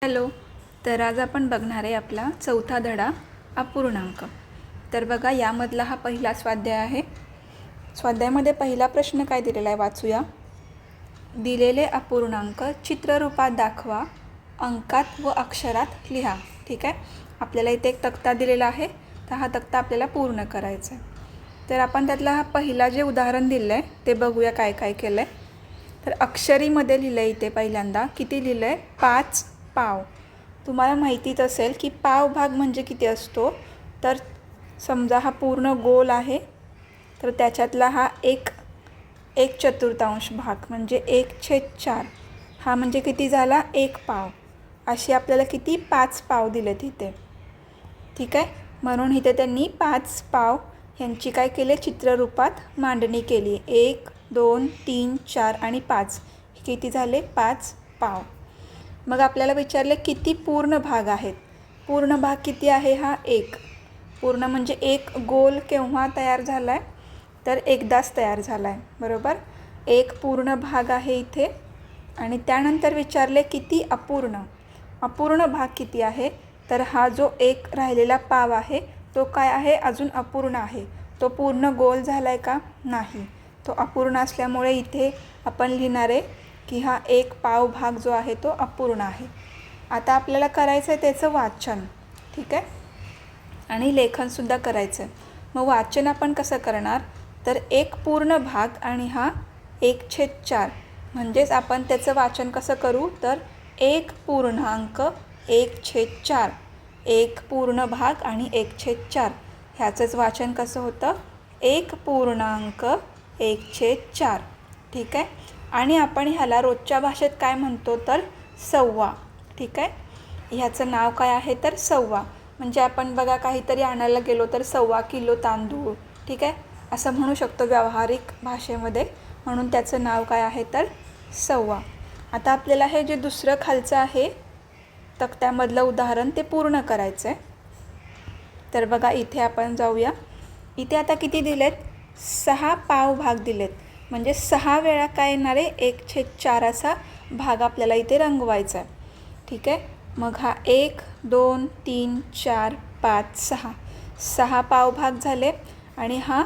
Hello. तर आज आपण बघणार आहे आपला चौथा धडा अपूर्णांक. तर बघा, यामधला हा पहिला स्वाध्याय आहे. स्वाध्यायामध्ये पहिला प्रश्न काय दिलेला आहे वाचूया. दिलेले अपूर्णांक चित्ररूपात दाखवा, अंकात व अक्षरात लिहा. ठीक आहे, आपल्याला इथे एक तक्ता दिलेला आहे, तर हा तक्ता आपल्याला पूर्ण करायचा आहे. तर आपण त्यातला हा पहिला जे उदाहरण दिलं आहे ते बघूया काय काय केलं आहे. तर अक्षरीमध्ये लिहिलं आहे इथे पहिल्यांदा. किती लिहिलं आहे? 5 पाव. तुम्हाला माहितीच असेल की पाव भाग म्हणजे किती असतो. तर समजा हा पूर्ण गोल आहे, तर त्याच्यातला हा एक चतुर्थांश भाग म्हणजे 1/4 हा म्हणजे किती झाला? 1 पाव. अशी आपल्याला किती? 5 पाव दिलेत इथे. ठीक आहे, म्हणून इथे त्यांनी 5 पाव ह्यांची काय केले? चित्ररूपात मांडणी केली. 1 2 3 4 आणि 5 किती झाले? 5 पाव. मग आपल्याला विचारले किती पूर्ण भाग आहेत. पूर्ण भाग किती आहे? हा 1. पूर्ण म्हणजे एक गोल केव्हा तयार झाला आहे? तर एकदाच तयार झाला आहे, बरोबर. एक पूर्ण भाग आहे इथे. आणि त्यानंतर विचारले किती अपूर्ण. अपूर्ण भाग किती आहे? तर हा जो एक राहिलेला पाव आहे तो काय आहे? अजून अपूर्ण आहे. तो पूर्ण गोल झाला आहे का? नाही, तो अपूर्ण असल्यामुळे इथे आपण लिहिणार आहे की हा 1 पाव भाग जो आहे तो अपूर्ण आहे. आता आपल्याला करायचं आहे त्याचं वाचन. ठीक आहे, आणि लेखनसुद्धा करायचं आहे. मग वाचन आपण कसं करणार? तर एक पूर्ण भाग आणि हा 1/4 म्हणजेच आपण त्याचं वाचन कसं करू? तर 1 पूर्णांक 1/4. 1 पूर्ण भाग आणि 1/4 ह्याचंच वाचन कसं होतं? 1 पूर्णांक 1/4. ठीक आहे, आणि आपण ह्याला रोजच्या भाषेत काय म्हणतो? तर सव्वा. ठीक आहे, ह्याचं नाव काय आहे? तर सव्वा. म्हणजे आपण बघा काहीतरी आणायला गेलो तर 1.25 किलो तांदूळ. ठीक आहे, असं म्हणू शकतो व्यावहारिक भाषेमध्ये. म्हणून त्याचं नाव काय आहे? तर सव्वा. आता आपल्याला हे जे दुसरं खालचं आहे तक्त्यामधलं उदाहरण ते पूर्ण करायचं आहे. तर बघा इथे आपण जाऊया. इथे आता किती दिलेत? 6 पाव भाग दिलेत. म्हणजे 6 वेळा काय येणार आहे? 1/4 असा भाग आपल्याला इथे रंगवायचा आहे. ठीक आहे, मग हा 1 2 3 4 5 6 6 पाव भाग झाले. आणि हा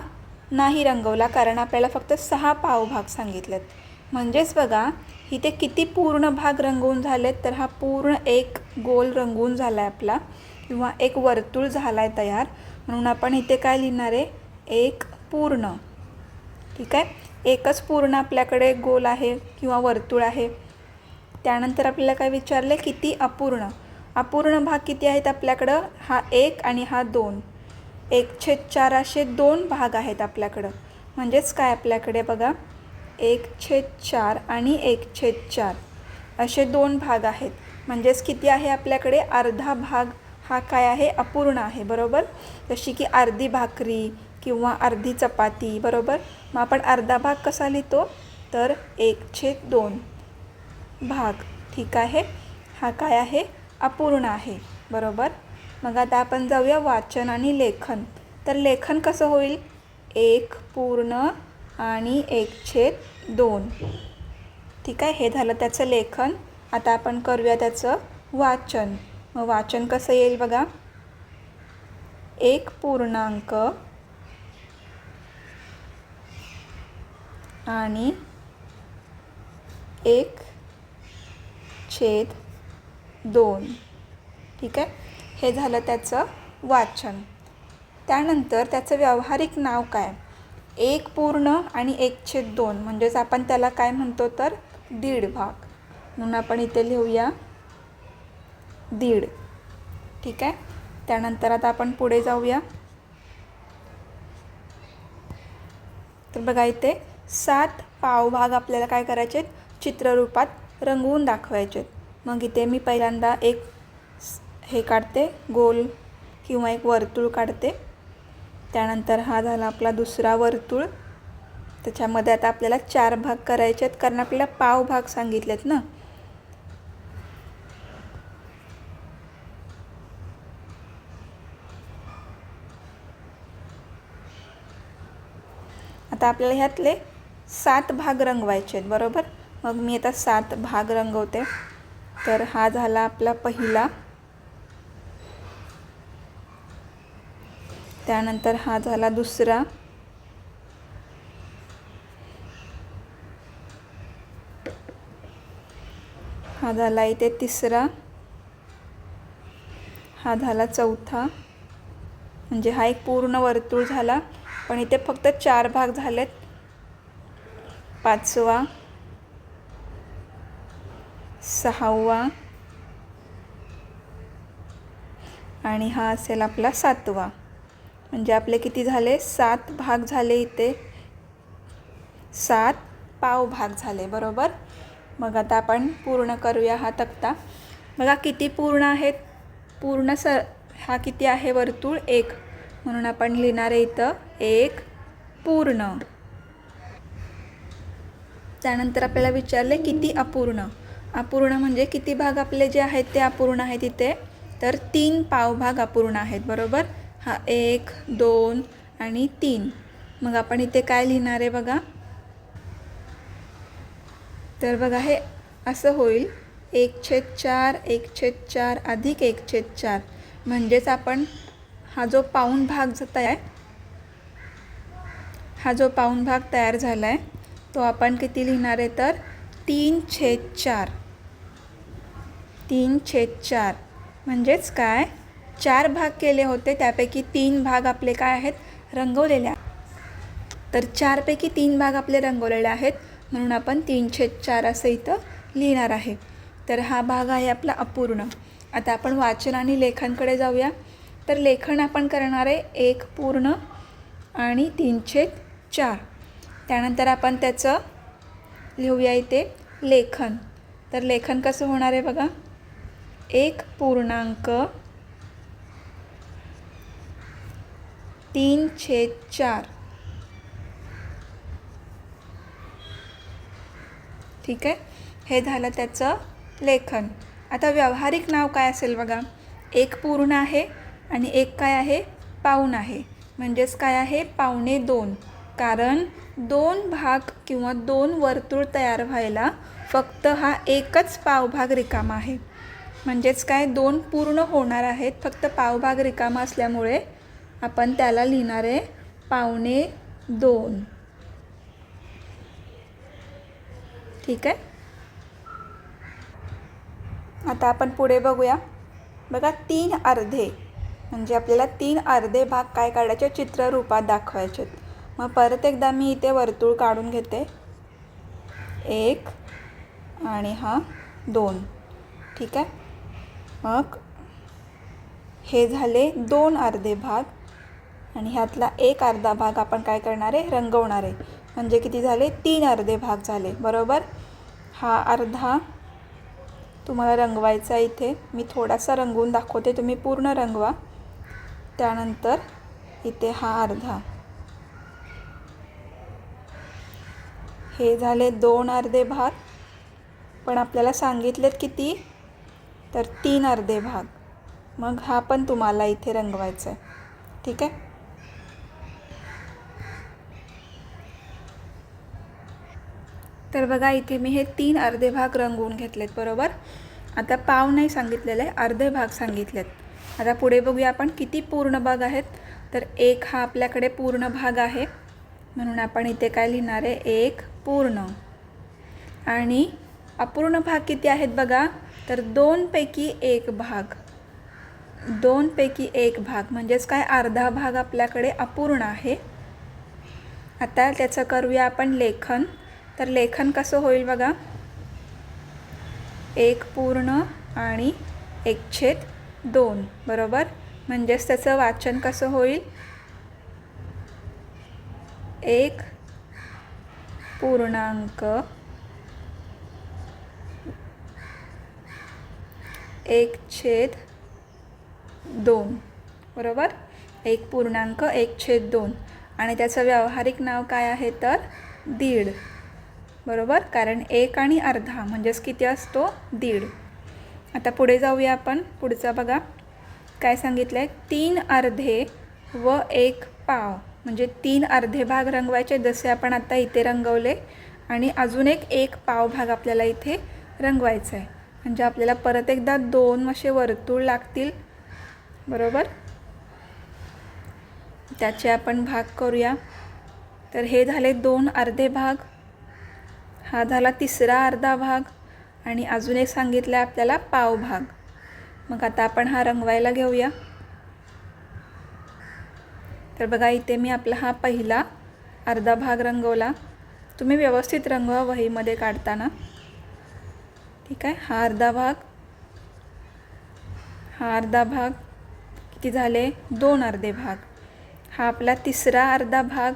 नाही रंगवला कारण आपल्याला फक्त 6 पाव भाग सांगितलेत. म्हणजेच बघा इथे किती पूर्ण भाग रंगवून झालेत? तर हा पूर्ण एक गोल रंगवून झाला आहे आपला, किंवा एक वर्तुळ झाला आहे तयार. म्हणून आपण इथे काय लिहिणार आहे? एक पूर्ण. ठीक आहे, एकच पूर्ण आपल्याकडे गोल आहे किंवा वर्तुळ आहे. त्यानंतर आपल्याला काय विचारले? किती अपूर्ण. अपूर्ण भाग किती आहेत आपल्याकडं? हा 1 आणि हा 2. 1/4 असे 2 भाग आहेत आपल्याकडं. म्हणजेच काय आपल्याकडे बघा 1/4 आणि 1/4 असे 2 भाग आहेत. म्हणजेच किती आहे आपल्याकडे? अर्धा भाग हा काय आहे? अपूर्ण आहे, बरोबर. जशी की अर्धी भाकरी किंवा अर्धी चपाती, बरोबर. मग आपण अर्धा भाग कसा लिहितो? तर 1/2 भाग. ठीक आहे, हा काय आहे? अपूर्ण आहे, बरोबर. मग आता आपण जाऊया वाचन आणि लेखन. तर लेखन कसं होईल? 1 पूर्ण आणि 1/2. ठीक आहे, हे झालं त्याचं लेखन. आता आपण करूया त्याचं वाचन. मग वाचन कसं येईल बघा. 1 पूर्णांक आणि 1/2. ठीक आहे, हे झालं त्याचं वाचन. त्यानंतर त्याचं व्यावहारिक नाव काय? 1 पूर्ण आणि 1/2 म्हणजेच आपण त्याला काय म्हणतो? तर दीड भाग. म्हणून आपण इथे लिहूया दीड. ठीक आहे, त्यानंतर आता आपण पुढे जाऊया. तर बघा इथे 7 पाव भाग आपल्याला काय करायचे? चित्ररूपात रंगवून दाखवायचे. मग इथे मी पहिल्यांदा एक हे काढते, गोल किंवा एक वर्तुळ काढते. त्यानंतर हा झाला आपला दुसरा वर्तुळ. त्याच्यामध्ये आता आपल्याला 4 भाग करायचे आहेत कारण आपल्याला पाव भाग सांगितलेत ना. आता आपल्याला ह्यातले 7 भाग रंगवायचे आहेत, बरोबर. मग मी आता 7 भाग रंगवते. तर हा झाला आपला पहिला. त्यानंतर हा झाला दुसरा. हा झाला इथे तिसरा. हा झाला चौथा. म्हणजे हा एक पूर्ण वर्तुळ झाला, पण इथे फक्त 4 भाग झालेत. पाचवा, सहावा आणि हा असेल आपला सातवा. म्हणजे आपले किती झाले? 7 भाग झाले इथे. 7 पाव भाग झाले, बरोबर. मग आता आपण पूर्ण करूया हा तक्ता. बघा किती पूर्ण आहेत. पूर्ण हा किती आहे वर्तुळ? 1. म्हणून आपण लिहिणार आहे इथं 1 पूर्ण. त्यानंतर आपल्याला विचारले किती अपूर्ण. अपूर्ण म्हणजे किती भाग आपले जे आहेत ते अपूर्ण आहेत इथे. तर 3 पावभाग अपूर्ण आहेत, बरोबर. हा 1, 2 आणि 3. मग आपण इथे काय लिहिणार आहे बघा. तर बघा हे असं होईल 1/4 1/4 अधिक 1/4. म्हणजेच आपण हा जो पाऊण भाग तयार झाला आहे तो आपण किती लिहिणार आहे? तर 3/4. 3/4 म्हणजेच काय? 4 भाग केले होते, त्यापैकी 3 भाग आपले काय आहेत? रंगवलेले. तर 4 पैकी 3 भाग आपले रंगवलेले आहेत, म्हणून आपण 3/4 असं इथं लिहिणार आहे. तर हा भाग आहे आपला अपूर्ण. आता आपण वाचन आणि लेखनकडे जाऊया. तर लेखन आपण करणार आहे 1 पूर्ण आणि 3/4. त्यानंतर आपण त्याचं लिहूया इथे लेखन. तर लेखन कसं होणार आहे बघा. 1.3/4. ठीक आहे, हे झालं त्याचं लेखन. आता व्यावहारिक नाव काय असेल बघा. 1 पूर्ण आहे आणि 1 काय आहे? पाऊण आहे. म्हणजेच काय आहे? 1.25. कारण 2 भाग किंवा 2 वर्तुळ तयार व्हायला फक्त हा एकच पावभाग रिकामा आहे. म्हणजेच काय? 2 पूर्ण होणार आहेत, फक्त पावभाग रिकामा असल्यामुळे आपण त्याला लिहिणार आहे 1.25. ठीक आहे. आता आपण पुढे बघूया. बघा 3 अर्धे म्हणजे आपल्याला 3 अर्धे भाग काय काढायचे? चित्ररूपात दाखवायचे. मग परत एकदा मी इथे वर्तुळ काढून घेते. 1 आणि हा 2. ठीक आहे. मग हे झाले 2 अर्धे भाग आणि ह्यातला 1 अर्धा भाग आपण काय करणार आहे? रंगवणार आहे. म्हणजे किती झाले? 3 अर्धे भाग झाले, बरोबर. हा अर्धा तुम्हाला रंगवायचा इथे. मी थोडासा रंगवून दाखवते, तुम्ही पूर्ण रंगवा. त्यानंतर इथे हा अर्धा. हे झाले 2 अर्धे भाग, पण आपल्याला सांगितलेत किती? तर 3 अर्धे भाग. मग हा पण तुम्हाला इथे रंगवायचा आहे. ठीक आहे. तर बघा इथे मी हे 3 अर्धे भाग रंगवून घेतलेत, बरोबर. आता पाव नाही सांगितलेलं आहे, अर्धे भाग सांगितलेत. आता पुढे बघूया आपण किती पूर्ण भाग आहेत. तर 1 हा आपल्याकडे पूर्ण भाग आहे, म्हणून आपण इथे काय लिहिणार आहे? 1 पूर्ण. आणि अपूर्ण भाग किती आहेत बघा. तर 2 पैकी 1 भाग. 2 पैकी 1 भाग म्हणजेच काय? अर्धा भाग आपल्याकडे अपूर्ण आहे. आता त्याचं करूया आपण लेखन. तर लेखन कसं होईल बघा. 1 पूर्ण आणि 1/2, बरोबर. म्हणजेच त्याचं वाचन कसं होईल? 1 पूर्णांक 1/2, बरोबर. 1 पूर्णांक 1/2 आणि त्याचं व्यावहारिक नाव काय आहे? तर दीड, बरोबर. कारण 1 आणि अर्धा म्हणजेच किती असतो? दीड. आता पुढे जाऊया आपण. पुढचा बघा काय सांगितलं आहे. 3 अर्धे व 1 पाव. म्हणजे 3 अर्धे भाग रंगवायचे, जसे आपण आता इथे रंगवले. आणि अजून एक पाव भाग आपल्याला इथे रंगवायचा आहे. म्हणजे आपल्याला परत एकदा 2 असे वर्तुळ लागतील, बरोबर. त्याचे आपण भाग करूया. तर हे झाले 2 अर्धे भाग, हा झाला तिसरा अर्धा भाग आणि अजून एक सांगितलं आपल्याला पाव भाग. मग आता आपण हा रंगवायला घेऊया. तर बघा इथे मी आपला हा पहिला अर्धा भाग रंगवला. तुम्ही व्यवस्थित रंगवा वहीमध्ये काढताना, ठीक आहे. हा अर्धा भाग किती झाले, 2 अर्धे भाग. हा आपला तिसरा अर्धा भाग,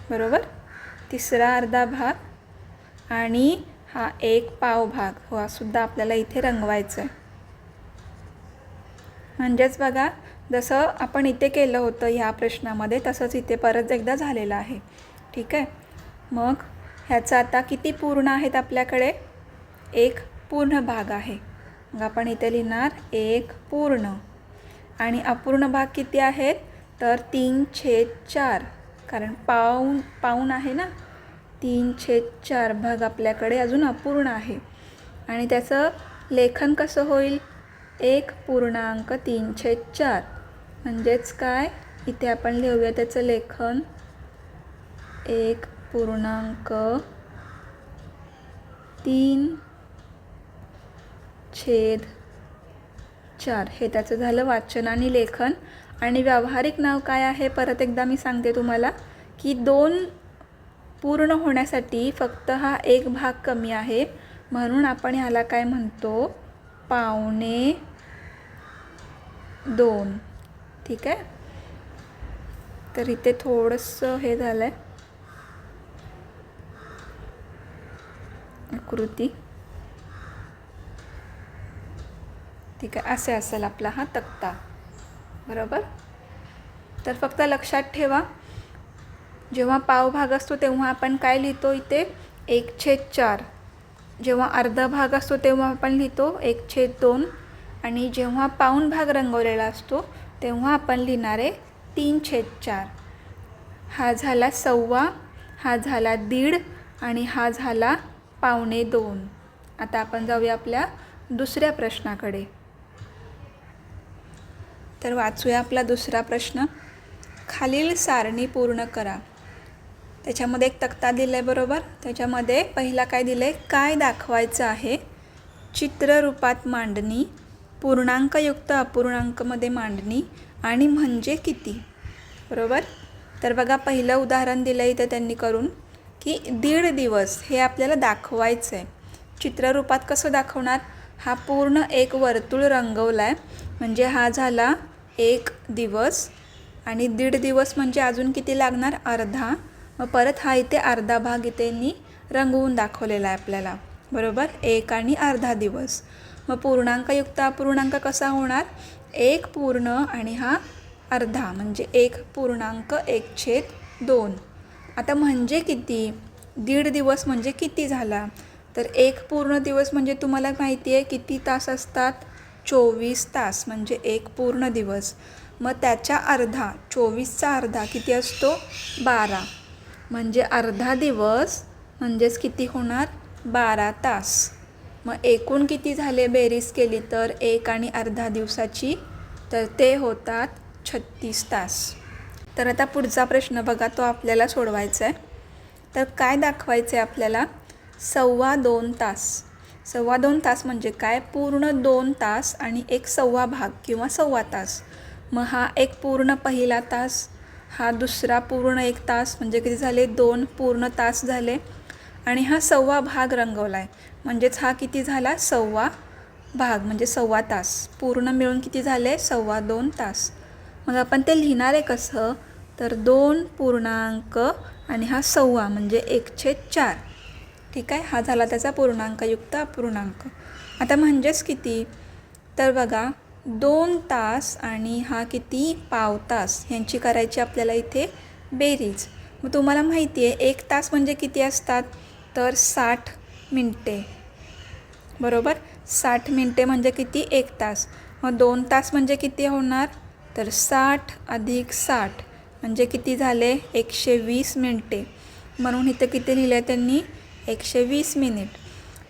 बरोबर, तिसरा अर्धा भाग आणि हा एक पाव भाग, हा सुद्धा आपल्याला इथे रंगवायचा आहे. म्हणजेच बघा जसं आपण इथे केलं होतं ह्या प्रश्नामध्ये तसंच इथे परत एकदा झालेलं आहे, ठीक आहे. मग ह्याचं आता किती पूर्ण आहेत आपल्याकडे, एक पूर्ण भाग आहे. मग आपण इथे लिहिणार एक पूर्ण आणि अपूर्ण भाग किती आहेत, तर 3/4, कारण पाऊण आहे ना, 3/4 भाग आपल्याकडे अजून अपूर्ण आहे. आणि त्याचं लेखन कसं होईल, 1.3/4. म्हणजेच काय, इथे आपण लिहूया त्याचं लेखन 1.3/4. हे त्याचं झालं वाचन आणि लेखन. आणि व्यावहारिक नाव काय आहे, परत एकदा मी सांगते तुम्हाला की 2 पूर्ण होण्यासाठी फक्त हा एक भाग कमी आहे, म्हणून आपण ह्याला काय म्हणतो, 1.25. ठीक आहे. तर इथे थोडंसं हे झालं आहे आकृती, ठीक आहे. असे असेल आपला हा तक्ता, बरोबर. तर फक्त लक्षात ठेवा, जेव्हा पाव भाग असतो तेव्हा आपण काय लिहितो इथे 1/4. जेव्हा अर्धा भाग असतो तेव्हा आपण लिहितो 1/2. आणि जेव्हा पाऊण भाग रंगवलेला असतो तेव्हा आपण लिहिणार आहे 3/4. हा झाला 1.25, हा झाला 1.5 आणि हा झाला 1.25. आता आपण जाऊया आपल्या दुसऱ्या प्रश्नाकडे. तर वाचूया आपला दुसरा प्रश्न. खालील सारणी पूर्ण करा. त्याच्यामध्ये एक तक्ता दिला आहे, बरोबर. त्याच्यामध्ये पहिला काय दिलं आहे, काय दाखवायचं आहे, चित्ररूपात मांडणी, पूर्णांकयुक्त अपूर्णांकमध्ये मांडणी आणि म्हणजे किती, बरोबर. तर बघा पहिलं उदाहरण दिलं आहे इथे त्यांनी करून की 1.5 दिवस हे आपल्याला दाखवायचं आहे. चित्ररूपात कसं दाखवणार, हा पूर्ण एक वर्तुळ रंगवला आहे म्हणजे हा झाला 1 दिवस आणि 1.5 दिवस म्हणजे अजून किती लागणार, अर्धा. मग परत हा इथे अर्धा भाग इथे रंगवून दाखवलेला आहे आपल्याला, बरोबर, 1 आणि अर्धा दिवस. मग पूर्णांकयुक्त अपूर्णांक कसा होणार, 1 पूर्ण आणि हा अर्धा म्हणजे 1.1/2. आता म्हणजे किती, 1.5 दिवस म्हणजे किती झाला, तर 1 पूर्ण दिवस म्हणजे तुम्हाला माहिती आहे किती तास असतात, 24 तास म्हणजे 1 पूर्ण दिवस. मग त्याच्या अर्धा, 24चा अर्धा किती असतो, 12. म्हणजे अर्धा दिवस म्हणजेच किती होणार, 12 तास. मग एकूण किती झाले बेरीज केली तर 1 आणि अर्धा दिवसाची, तर ते होतात 36 तास. तर आता पुढचा प्रश्न बघा, तो आपल्याला सोडवायचा आहे. तर काय दाखवायचं आहे आपल्याला, 2.25 तास. 2.25 तास म्हणजे काय, पूर्ण 2 तास आणि एक सव्वा भाग किंवा सव्वा तास. मग हा एक पूर्ण पहिला तास, हा दुसरा पूर्ण 1 तास म्हणजे किती झाले, 2 पूर्ण तास झाले. आणि हा सव्वा भाग रंगवला आहे म्हणजेच हा किती झाला, सव्वा भाग म्हणजे सव्वा तास. पूर्ण मिळून किती झाले, 2.25 तास. मग आपण ते लिहिणार आहे कसं, तर 2 पूर्णांक आणि हा सव्वा म्हणजे 1/4. ठीक आहे. हा झाला त्याचा पूर्णांकयुक्त अपूर्णांक. आता म्हणजेच किती, तर बघा 2 तास आणि हा किती, पाव तास, ह्यांची करायची आपल्याला इथे बेरीज. मग तुम्हाला माहिती आहे 1 तास म्हणजे किती असतात, तर 60 मिनटे, बरोबर. 60 मिनटे म्हणजे किती, 1 तास. मग 2 तास म्हणजे किती होणार, तर 60 + 60 म्हणजे किती झाले, 120 मिनटे. म्हणून इथं किती लिहिलं आहे त्यांनी, 120 मिनिट.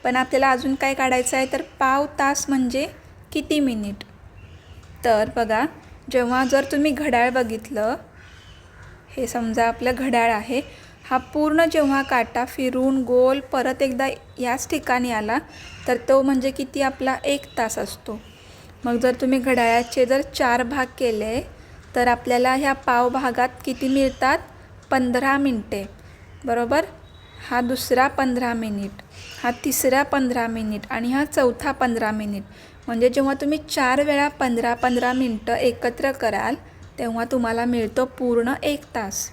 पण आपल्याला अजून काय काढायचं आहे, तर पाव तास म्हणजे किती मिनिट. तर बघा, जेव्हा जर तुम्ही घड्याळ बघितलं, हे समजा आपलं घड्याळ आहे, हा पूर्ण जेव्हा काटा फिरून गोल परत एकदा याच ठिकाणी आला तर तो म्हणजे किती आपला 1 तास असतो. मग जर तुम्ही घड्याळाचे जर 4 भाग केले तर आपल्याला ह्या पाव भागात किती मिळतात, 15 मिनिटे. बरोबर. हा दुसरा 15 मिनिट, हा तिसरा 15 मिनिट आणि हा चौथा 15 मिनिट. म्हणजे जेव्हा तुम्ही 4 वेळा 15-15 मिनटं एकत्र कराल तेव्हा तुम्हाला मिळतो पूर्ण 1 तास.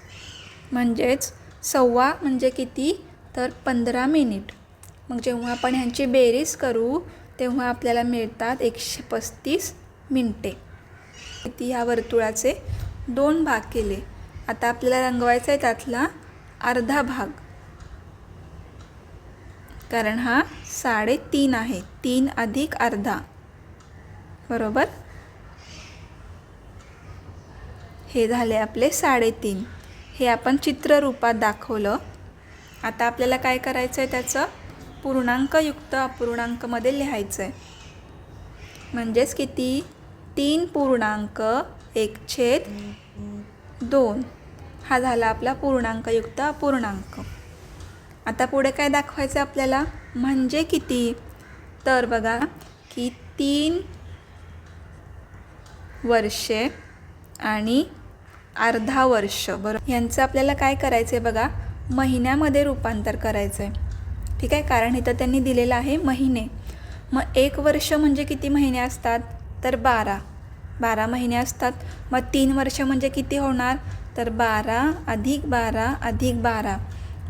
म्हणजेच सव्वा म्हणजे किती, तर 15 मिनिट. मग जेव्हा आपण ह्यांची बेरीज करू तेव्हा आपल्याला मिळतात 135 मिनटे. किती ह्या वर्तुळाचे 2 भाग केले. आता आपल्याला रंगवायचा आहे त्यातला अर्धा भाग, कारण हा 3.5 आहे. 3 अधिक अर्धा. बरोबर. हे झाले आपले 3.5. हे आपण चित्ररूपात दाखवलं. आता आपल्याला काय करायचं आहे, त्याचं पूर्णांकयुक्त अपूर्णांकमध्ये लिहायचं आहे. म्हणजेच किती, 3.1/2. हा झाला आपला पूर्णांकयुक्त अपूर्णांक. आता पुढे काय दाखवायचं आपल्याला, म्हणजे किती, तर बघा की 3 वर्षे आणि अर्धा वर्ष. बरोबर. यांचं आपल्याला काय करायचं आहे बघा, महिन्यामध्ये रूपांतर करायचं आहे. ठीक आहे, कारण इथं त्यांनी दिलेलं आहे महिने. मग 1 वर्ष म्हणजे किती महिने असतात, तर 12 महिने असतात. मग 3 वर्ष म्हणजे किती होणार, तर 12 अधिक 12 अधिक 12.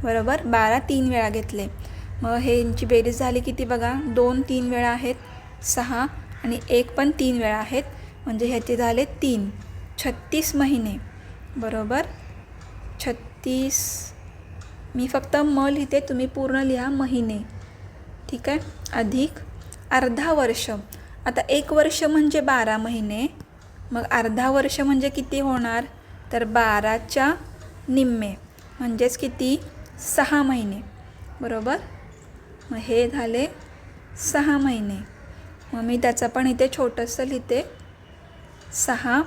बरोबर. 12 3 वेळा घेतले. मग हे यांची बेरीज झाली किती बघा, 2 3 वेळा आहेत 6 आणि 1 पण 3 वेळा आहेत. म्हणजे ह्याचे झाले 36 महिने. बरोबर. 36. मी फक्त म लिहिते, तुम्ही पूर्ण लिहा महिने. ठीक आहे. अधिक अर्धा वर्ष. आता 1 वर्ष म्हणजे 12 महिने, मग अर्धा वर्ष म्हणजे किती होणार, तर 12च्या निम्मे म्हणजेच किती, 6 महिने. बरोबर. मग हे झाले 6 महिने. मग मी त्याचं पण इथे छोटंसं लिहिते, 6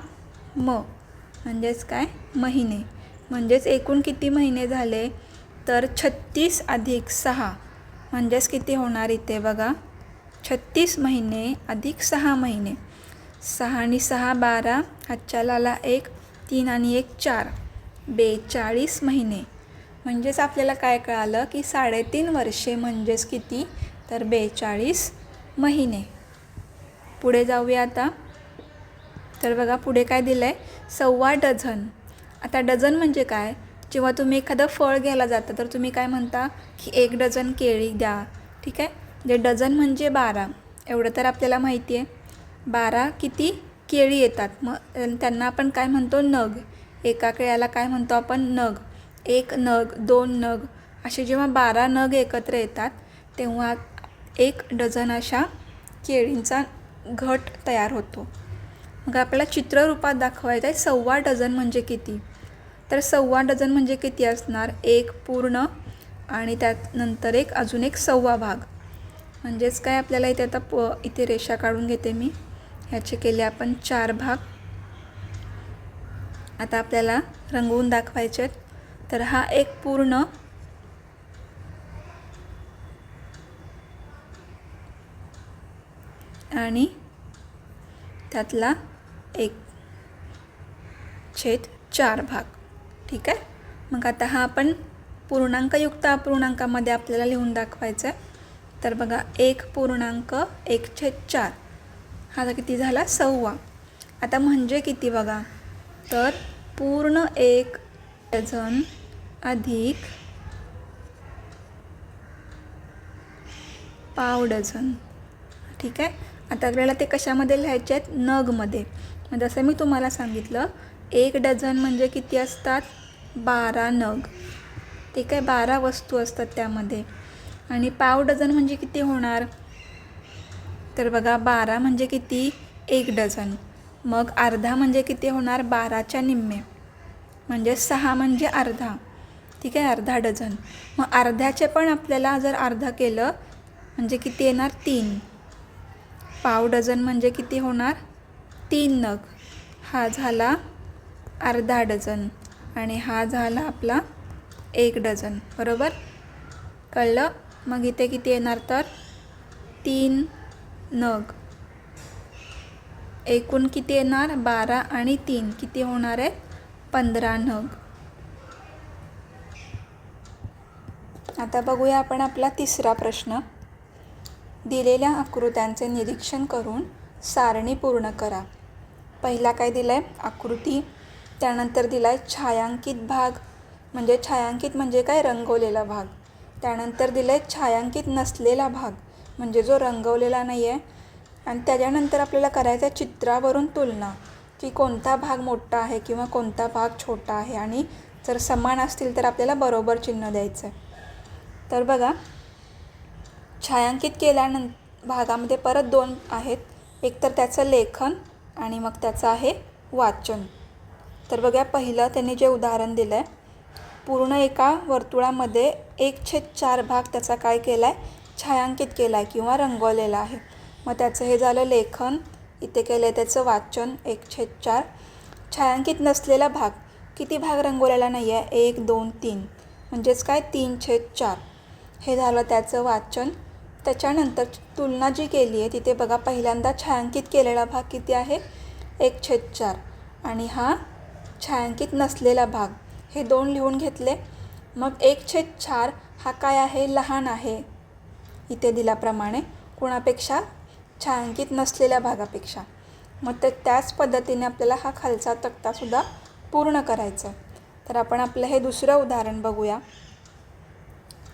म्हणजेच काय, महिने. म्हणजेच एकूण किती महिने झाले, तर 36 अधिक 6 म्हणजेच किती होणार इथे बघा, 36 महिने अधिक 6 महिने. 6 आणि 6 12, हातच्याला आला 1, 3 आणि 1 4, 42 महिने. म्हणजेच आपल्याला काय कळालं की 3.5 वर्षे म्हणजेच किती, तर 42 महिने. पुढे जाऊया आता. तर बघा पुढे काय दिलं आहे, 1.25 डझन. आता डझन म्हणजे काय, जेव्हा तुम्ही एखादं फळ घ्यायला जाता तर तुम्ही काय म्हणता की 1 डझन केळी द्या. ठीक आहे. जे डझन म्हणजे 12, एवढं तर आपल्याला माहिती आहे. 12 किती केळी येतात, मग त्यांना आपण काय म्हणतो, नग. एका केळ्याला काय म्हणतो आपण, नग. 1 नग, 2 नग, असे जेव्हा 12 नग एकत्र येतात तेव्हा 1 डझन अशा केळींचा घट तयार होतो. मग आपल्याला चित्ररूपात दाखवायचं आहे 1.25 डझन म्हणजे किती, तर 1.25 डझन म्हणजे किती असणार, 1 पूर्ण आणि त्यानंतर अजून एक 1.25 भाग. म्हणजेच काय आपल्याला इथे आता इथे रेषा काढून घेते मी. ह्याचे केले आपण 4 भाग. आता आपल्याला रंगवून दाखवायचे आहेत. तर हा 1 पूर्ण आणि त्यातला 1/4 भाग. ठीक आहे. मग आता हा आपण पूर्णांकयुक्त अपूर्णांकामध्ये आपल्याला लिहून दाखवायचं आहे. तर बघा 1.1/4 हा किती झाला, 1.25. आता म्हणजे किती बघा, तर पूर्ण 1 डझन अधिक पाव डझन. ठीक आहे. आता आपल्याला ते कशामध्ये लिहायचे आहेत, नगमध्ये. मग जसं मी तुम्हाला सांगितलं 1 डझन म्हणजे किती असतात, 12 नग. ठीक आहे. 12 वस्तू असतात त्यामध्ये. आणि पाव डझन म्हणजे किती होणार, तर बघा 12 म्हणजे किती, 1 डझन. मग अर्धा म्हणजे किती होणार, 12च्या निम्मे म्हणजे 6 म्हणजे अर्धा. ठीक आहे. अर्धा डझन. मग अर्ध्याचे पण आपल्याला जर अर्धा केलं म्हणजे किती येणार 3. पाव डझन म्हणजे किती होणार 3 नग. हा झाला अर्धा डझन आणि हा झाला आपला 1 डझन. बरोबर कळलं. मग इथे किती येणार तर 3 नग. एकूण किती येणार 12 आणि 3 किती होणार आहे 15 नग. आता बघूया आपण आपला तिसरा प्रश्न. दिलेल्या आकृत्यांचे निरीक्षण करून सारणी पूर्ण करा. पहिला काय दिलं आहे आकृती, त्यानंतर दिला आहे छायांकित भाग, म्हणजे छायांकित म्हणजे काय रंगवलेला भाग. त्यानंतर दिलं आहे छायांकित नसलेला भाग म्हणजे जो रंगवलेला नाही आहे. आणि त्याच्यानंतर आपल्याला करायचं आहे चित्रावरून तुलना, की कोणता भाग मोठा आहे किंवा कोणता भाग छोटा आहे, आणि जर समान असतील तर आपल्याला बरोबर चिन्ह द्यायचं आहे. तर बघा छायांकित केल्यानंतर भागामध्ये परत 2 आहेत. एक तर त्याचं लेखन आणि मग त्याचं आहे वाचन. तर बघा पहिलं त्यांनी जे उदाहरण दिलं आहे, पूर्ण एका वर्तुळामध्ये 1/4 भाग त्याचा काय केला आहे छायांकित केला आहे किंवा रंगवलेला आहे. मग त्याचं हे झालं लेखन. इथे केलं आहे त्याचं वाचन 1/4. छायांकित नसलेला भाग किती भाग रंगवलेला नाही आहे 1 2 3 म्हणजेच काय 3/4. हे झालं त्याचं वाचन. त्याच्यानंतर तुलना जी केली आहे तिथे बघा पहिल्यांदा छायांकित केलेला भाग किती आहे 1/4 आणि हा छायांकित नसलेला भाग, हे 2 लिहून घेतले. मग 1/4 हा काय आहे लहान आहे इथे दिल्याप्रमाणे कोणापेक्षा छायांकित नसलेल्या भागापेक्षा. मग त्याच पद्धतीने आपल्याला हा खालचा तक्तासुद्धा पूर्ण करायचा आहे. तर आपण आपलं हे दुसरं उदाहरण बघूया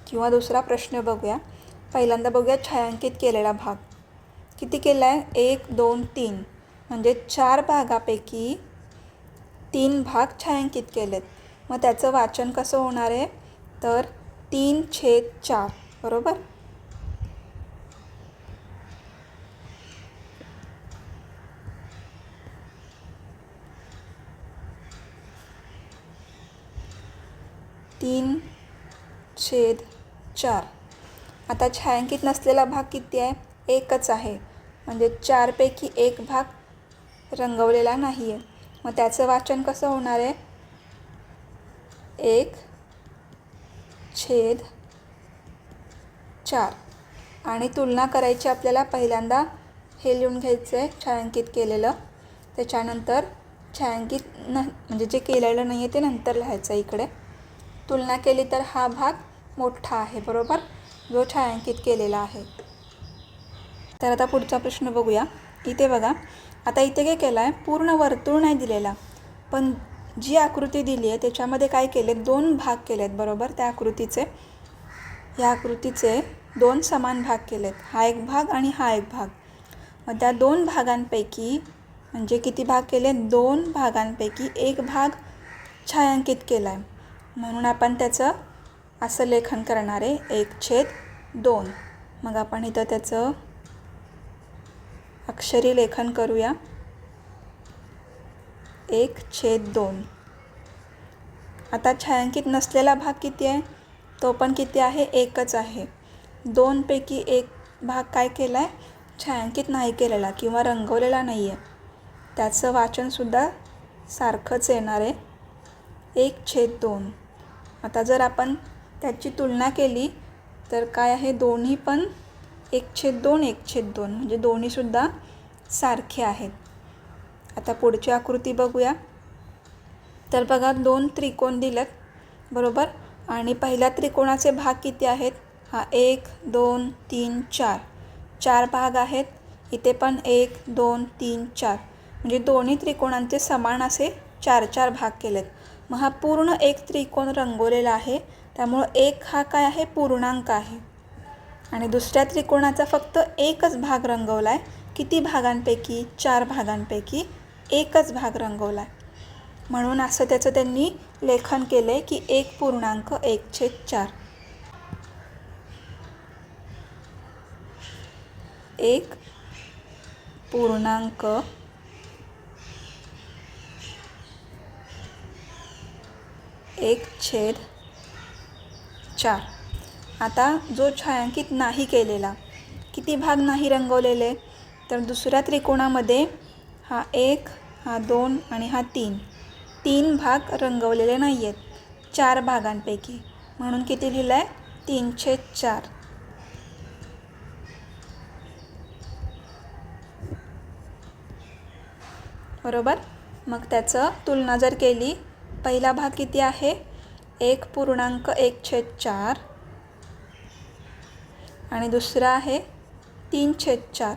किंवा दुसरा प्रश्न बघूया. पहिल्यांदा बघूया छायांकित केलेला भाग किती केला आहे 1 2 3 म्हणजे 4 भागापैकी 3 भाग छायांकित केलेत. मग त्याचं वाचन कसं होणार आहे तर 3/4. बरोबर. तीन छेद 4. आता छायांकित नसलेला भाग किती आहे 1च आहे, म्हणजे 4 पैकी 1 भाग रंगवलेला नाही आहे. मग त्याचं वाचन कसं होणार आहे 1/4. आणि तुलना करायची आपल्याला. पहिल्यांदा हे लिहून घ्यायचं आहे छायांकित केलेलं, त्याच्यानंतर छायांकित म्हणजे जे केलेलं नाही आहे ते नंतर लिहायचं आहे इकडे. तुलना केली तर हा भाग मोठा आहे बरोबर जो छायांकित केलेला आहे. तर आता पुढचा प्रश्न बघूया. इथे बघा आता इथे काय केलं आहे पूर्ण वर्तुळ नाही दिलेला, पण जी आकृती दिली आहे त्याच्यामध्ये काय केले 2 भाग केलेत बरोबर. त्या आकृतीचे ह्या आकृतीचे 2 समान भाग केलेत, हा एक भाग आणि हा एक भाग. मग त्या 2 भागांपैकी म्हणजे किती भाग केले 2 भागांपैकी 1 भाग छायांकित केला आहे, म्हणून आपण त्याचं असं लेखन करणार आहे 1/2. मग आपण इथं त्याचं अक्षरी लेखन करूया 1/2. आता छायांकित नसलेला भाग किती आहे तो पण किती आहे 1च आहे. 2 पैकी 1 भाग काय केला आहे छायांकित नाही केलेला किंवा रंगवलेला नाही आहे, त्याचं वाचनसुद्धा सारखंच येणार आहे 1/2. आता जर आपण त्याची तुलना केली तर काय आहे दोन्ही पण 1/2 1/2 म्हणजे दोन्हीसुद्धा सारखे आहेत. आता पुढची आकृती बघूया. तर बघा 2 त्रिकोण दिलेत बरोबर, आणि पहिल्या त्रिकोणाचे भाग किती आहेत हा 1 2 3 4 4 भाग आहेत. इथे पण 1 2 3 4 म्हणजे दोन्ही त्रिकोणांचे समान असे 4 भाग केलेत. मग हा पूर्ण एक त्रिकोण रंगवलेला आहे, त्यामुळं 1 हा काय आहे पूर्णांक आहे. आणि दुसऱ्या त्रिकोणाचा फक्त 1च भाग रंगवला आहे. किती भागांपैकी 4 भागांपैकी 1च भाग रंगवला आहे, म्हणून असं त्याचं त्यांनी लेखन केलं आहे की 1/1/4. 1/1/4. आता जो छायांकित नाही केलेला किती भाग नाही रंगवलेले? तर दुसऱ्या त्रिकोणामध्ये हा 1, हा 2 आणि हा 3 भाग रंगवलेले नाही आहेत 4 भागांपैकी. म्हणून किती लिहिलं आहे? 3/4. बरोबर. मग त्याचं तुलना जर केली, पहिला भाग किती आहे? 1.1/4 आणि दुसरा आहे 3/4.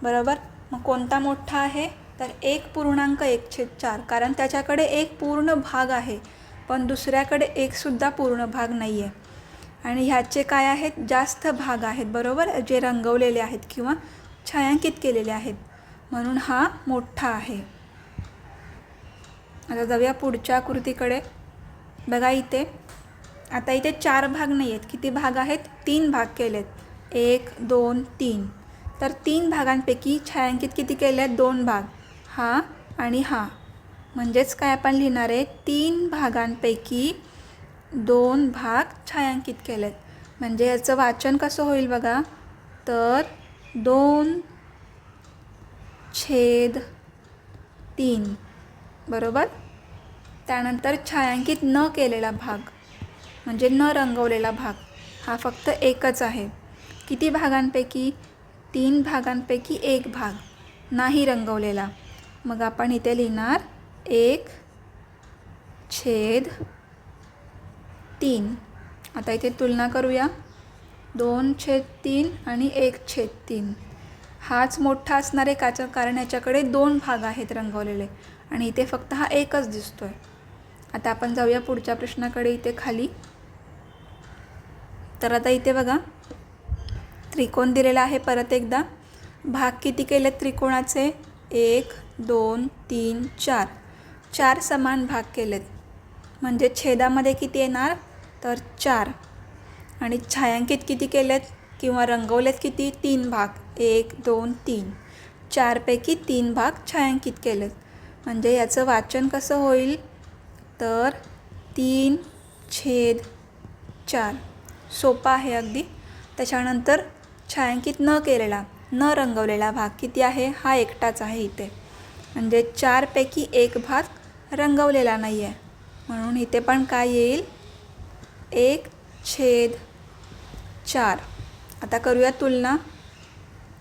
बरोबर. मग कोणता मोठा आहे? तर 1.1/4, कारण त्याच्याकडे एक पूर्ण भाग आहे, पण दुसऱ्याकडे एकसुद्धा पूर्ण भाग नाही आहे. आणि ह्याचे काय आहेत? जास्त भाग आहेत, बरोबर, जे रंगवलेले आहेत किंवा छायांकित केलेले आहेत, म्हणून हा मोठा आहे. आता जाऊया पुढच्या आकृतीकडे. बघा इथे, आता इथे 4 भाग नाही आहेत. किती भाग आहेत? 3 भाग केलेत. 1, 2, 3. तर 3 भागांपैकी छायांकित किती केले आहेत? 2 भाग, हा आणि हा. म्हणजेच काय आपण लिहिणार आहे? 3 भागांपैकी 2 भाग छायांकित केलेत. म्हणजे याचं वाचन कसं होईल बघा? तर 2/3. बरोबर. त्यानंतर छायांकित न केलेला भाग म्हणजे न रंगवलेला भाग, हा फक्त एकच आहे. किती भागांपैकी? 3 भागांपैकी 1 भाग नाही रंगवलेला. मग आपण इथे लिहिणार 1/3. आता इथे तुलना करूया. 2/3 आणि 1/3. हाच मोठा असणार आहे का? कारण याच्याकडे 2 भाग आहेत रंगवलेले आणि इथे फक्त हा एकच दिसतोय. आता आपण जाऊया पुढच्या प्रश्नाकडे. इथे खाली, तर आता इथे बघा, त्रिकोण दिलेला आहे. परत एकदा भाग किती केलेत त्रिकोणाचे? 1, 2, 3, 4. 4 समान भाग केलेत. म्हणजे छेदामध्ये किती येणार? तर 4. आणि छायांकित किती केलेत किंवा रंगवलेत किती? 3 भाग. 1, 2, 3. 4पैकी 3 भाग छायांकित केलेत. म्हणजे याचं वाचन कसं होईल? तर 3/4. सोपा आहे अगदी. त्याच्यानंतर छायांकित न केलेला, न रंगवलेला भाग किती आहे? हा एकटाच आहे इथे. म्हणजे 4पैकी 1 भाग रंगवलेला नाही आहे, म्हणून इथे पण काय येईल? 1/4. आता करूया तुलना.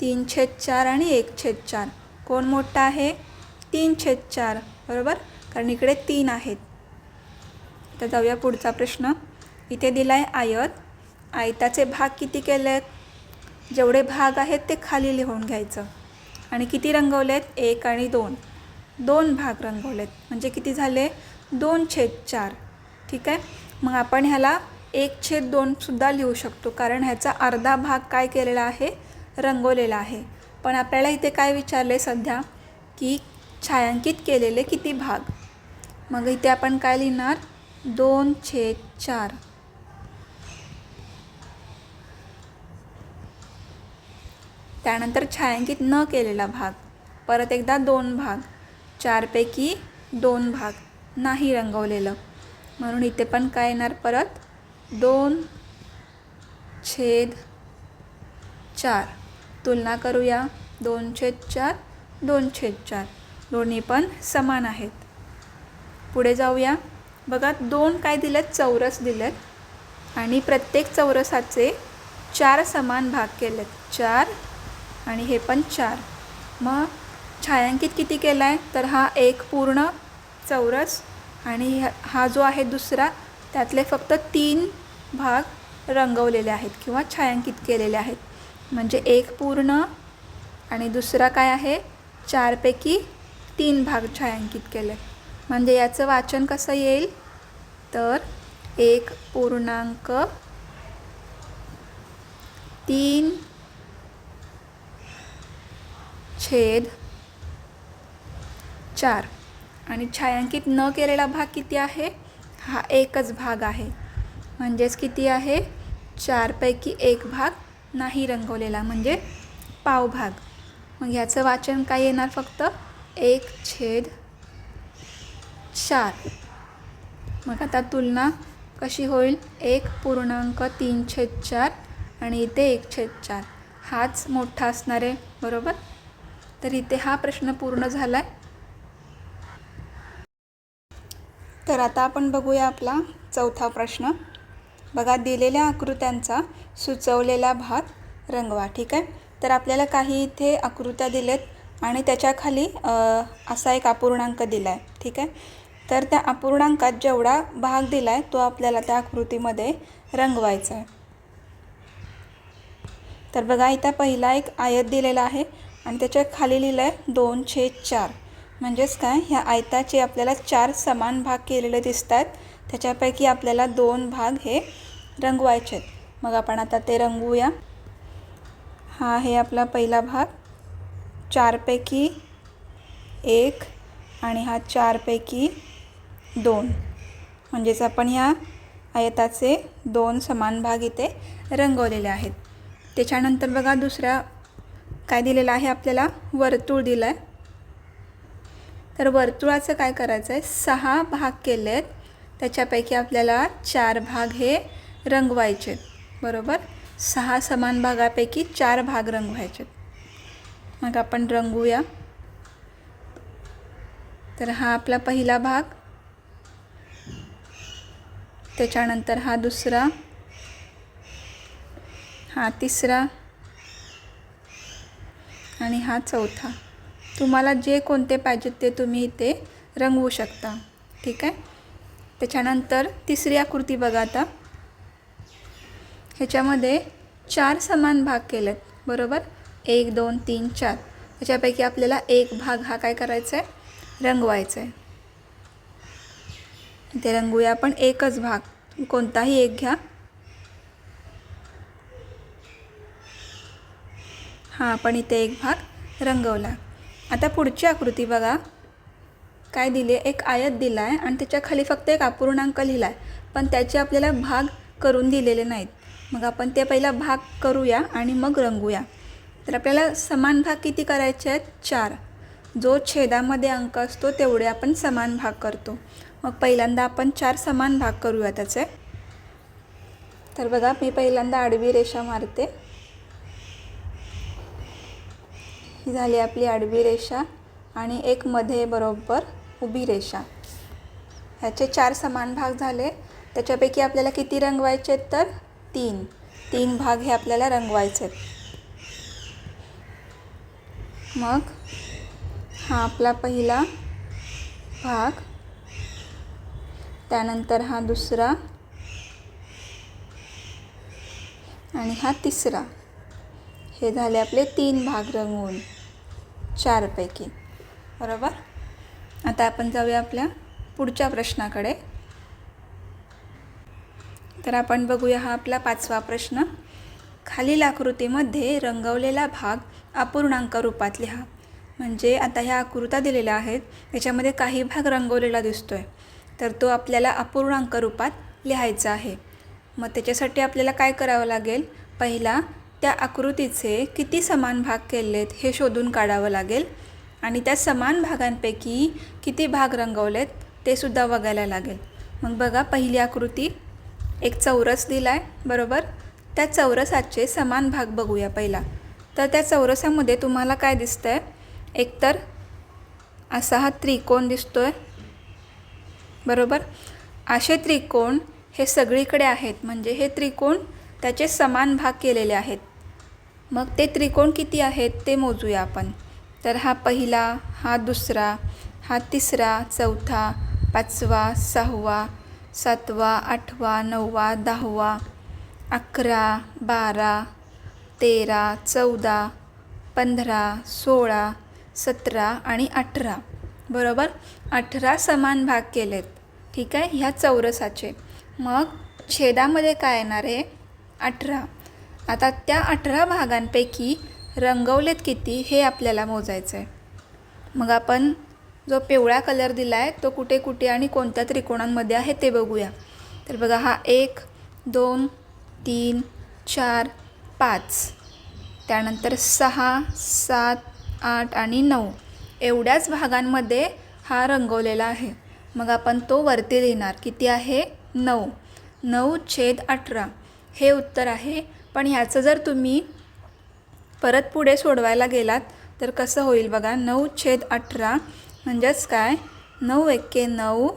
3/4 आणि 1/4. कोण मोठा आहे? 3/4. बरोबर, कारण इकडे 3 आहेत. तर जाऊया पुढचा प्रश्न. इथे दिला आहे आयत. आयताचे भाग किती केलेत? जेवढे भाग आहेत ते खाली लिहून घ्यायचं. आणि किती रंगवलेत? 1 आणि 2. 2 भाग रंगवलेत. म्हणजे किती झाले? 2/4. ठीक आहे. मग आपण ह्याला 1/2 सुद्धा लिहू शकतो, कारण ह्याचा अर्धा भाग काय केलेला आहे? रंगवलेला आहे. पण आपल्याला इथे काय विचारले सध्या? की छायांकित केलेले किती भाग? मग इथे आपण काय लिहिणार? 2/4. त्यानंतर छायांकित न केलेला भाग, परत एकदा 2 भाग. 4पैकी 2 भाग नाही रंगवलेलं, म्हणून इथे पण काय येणार? परत 2/4. तुलना करूया. 2/4, 2/4. दोन्ही पण समान आहेत. पुढे जाऊया. बघा, 2 काय दिलेत? चौरस दिलेत आणि प्रत्येक चौरसाचे 4 समान भाग केलेत. 4 आणि हे पण 4. मग छायांकित किती केला आहे? तर हा एक पूर्ण चौरस आणि हा जो आहे दुसरा, त्यातले फक्त 3 भाग रंगवलेले आहेत किंवा छायांकित केलेले आहेत. म्हणजे एक पूर्ण आणि दुसरा काय आहे? 4पैकी 3 भाग छायांकित केले. म्हणजे याचं वाचन कसं येईल? तर 1.3/4. आणि छायांकित न केलेला भाग किती आहे? हा एकच भाग आहे. म्हणजेच किती आहे? 4पैकी 1 भाग नाही रंगवलेला, म्हणजे पावभाग. मग ह्याचं वाचन काय येणार? फक्त 1/4. मग आता तुलना कशी होईल? 1.3/4 आणि इथे 1/4. हाच मोठा असणार आहे, बरोबर. तर इथे हा प्रश्न पूर्ण झाला आहे. तर आता आपण बघूया आपला चौथा प्रश्न. बघा, दिलेल्या आकृत्यांचा सुचवलेला भाग रंगवा. ठीक आहे. तर आपल्याला काही इथे आकृत्या दिलेत आणि त्याच्या खाली असा एक अपूर्णांक दिला आहे. ठीक आहे. तर त्या अपूर्णांकात जेवढा भाग दिला आहे तो आपल्याला त्या आकृतीमध्ये रंगवायचा आहे. तर बघा, इथं पहिला एक आयत दिलेला आहे आणि त्याच्या खाली लिहिलं आहे 2/4. म्हणजेच काय, ह्या आयताचे आपल्याला 4 समान भाग केलेले दिसत आहेत. त्याच्यापैकी आपल्याला 2 भाग हे रंगवायचे आहेत. मग आपण आता ते रंगवूया. हा आहे आपला पहिला भाग, 4पैकी 1 आणि हा 4पैकी 2. म्हणजेच आपण ह्या आयताचे 2 समान भाग इथे रंगवलेले आहेत. त्याच्यानंतर बघा, दुसऱ्या काय दिलेलं आहे आपल्याला, वर्तुळ दिलं आहे. तर वर्तुळाचं काय करायचं आहे, 6 भाग केले आहेत. त्याच्यापैकी आपल्याला 4 भाग हे रंगवायचे आहेत, बरोबर. 6 समान भागापैकी 4 भाग रंगवायचे आहेत. मग आपण रंगवूया. तर हा आपला पहिला भाग, त्याच्यानंतर हा दुसरा, हा तिसरा आणि हा चौथा. तुम्हाला जे कोणते पाहिजेत ते तुम्ही इथे रंगवू शकता. ठीक आहे. त्याच्यानंतर तिसरी आकृती बघा. आता ह्याच्यामध्ये 4 समान भाग केलेत, बरोबर. 1 2 3 4. त्याच्यापैकी आपल्याला एक भाग हा काय करायचा आहे, रंगवायचा आहे. इथे रंगवूया आपण एकच भाग, कोणताही एक घ्या. हा, आपण इथे एक भाग रंगवला. आता पुढची आकृती बघा, काय दिली आहे, एक आयत दिला आहे आणि त्याच्या खाली फक्त एक अपूर्णांक लिहिला आहे, पण त्याचे आपल्याला भाग करून दिलेले नाहीत. मग आपण ते पहिला भाग करूया आणि मग रंगूया. तर आपल्याला समान भाग किती करायचे आहेत, 4. जो छेदामध्ये अंक असतो तेवढे आपण समान भाग करतो. मग पहिल्यांदा आपण 4 समान भाग करूया त्याचे. तर बघा, मी पहिल्यांदा आडवी रेषा मारते. ही झाली आपली आडवी रेषा आणि एक मध्ये बरोबर उभी रेषा. ह्याचे 4 समान भाग झाले. त्याच्यापैकी आपल्याला किती रंगवायचे आहेत, तर 3 भाग हे आपल्याला रंगवायचे आहेत. मग हा आपला पहिला भाग, त्यानंतर हा दुसरा आणि हा तिसरा. हे झाले आपले 3 भाग रंगवून 4पैकी, बरोबर. आता आपण जाऊया आपल्या पुढच्या प्रश्नाकडे. तर आपण बघूया हा आपला 5वा प्रश्न. खालील आकृतीमध्ये रंगवलेला भाग अपूर्णांक रूपात लिहा. म्हणजे आता ह्या आकृत्या दिलेल्या आहेत, त्याच्यामध्ये काही भाग रंगवलेला दिसतोय, तर तो आपल्याला अपूर्णांक रूपात लिहायचा आहे. मग त्याच्यासाठी आपल्याला काय करावं लागेल, पहिला त्या आकृतीचे किती समान भाग केलेत हे शोधून काढावं लागेल आणि त्या समान भागांपैकी किती भाग रंगवलेत ते सुद्धा बघायला लागेल. मग बघा, पहिली आकृती, एक चौरस दिला आहे, बरोबर. त्या चौरसाचे समान भाग बघूया पहिला. तर त्या चौरसामध्ये तुम्हाला काय दिसतं आहे, एकतर असा हा त्रिकोण दिसतो आहे, बरोबर. असे त्रिकोण हे सगळीकडे आहेत, म्हणजे हे त्रिकोण त्याचे समान भाग केलेले आहेत. मग ते त्रिकोण किती आहेत ते मोजूया आपण. तर हा पहिला, हा दुसरा, हा तिसरा, चौथा, 5वा, 6वा, 7वा, 8वा, 9वा, 10वा, 11, 12, 13, 14, 15, 16, 17 आणि 18, बरोबर. 18 समान भाग केलेत. ठीक आहे, ह्या चौरसाचे. मग छेदामध्ये काय येणार आहे, 18. आता त्या 18 भागांपैकी रंगवलेत किती हे आपल्याला मोजायचं आहे. मग आपण जो पिवळा कलर दिला आहे तो कुठे कुठे आणि कोणत्या त्रिकोणांमध्ये आहे ते बघूया. तर बघा, हा 1 2 3 4 5, त्यानंतर 6 7 8 आणि 9 एवढ्याच भागांमध्ये हा रंगवलेला आहे. मग आपण तो वरती लिहिणार, किती आहे, 9. 9/18 हे उत्तर आहे. पण ह्याचं जर तुम्ही परत पुढे सोडवायला गेलात तर कसं होईल बघा. 9/18 म्हणजेच काय 9 एके 9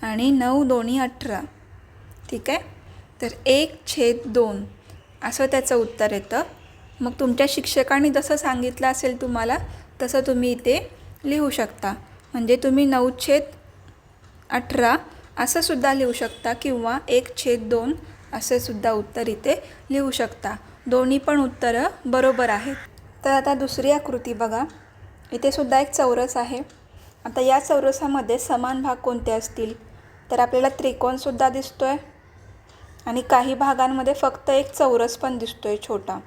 आणि 9 दोन्ही 18. ठीक आहे. तर 1/2 असं त्याचं उत्तर येतं. मग तुमच्या शिक्षकांनी जसं सांगितलं असेल तुम्हाला तसं तुम्ही इथे लिहू शकता. म्हणजे तुम्ही 9/18 असं सुद्धा लिहू शकता किंवा 1/2 असे सुद्धा उत्तर इथे लिहू शकता. दोन्ही पण उत्तरं बरोबर आहेत. तर आता दुसरी आकृती बघा. इथे सुद्धा एक चौरस आहे. आता या चौरसामध्ये समान भाग कोणते असतील तर आपल्याला त्रिकोणसुद्धा दिसतो आहे आणि काही भागांमध्ये फक्त एक चौरस पण दिसतो आहे छोटा.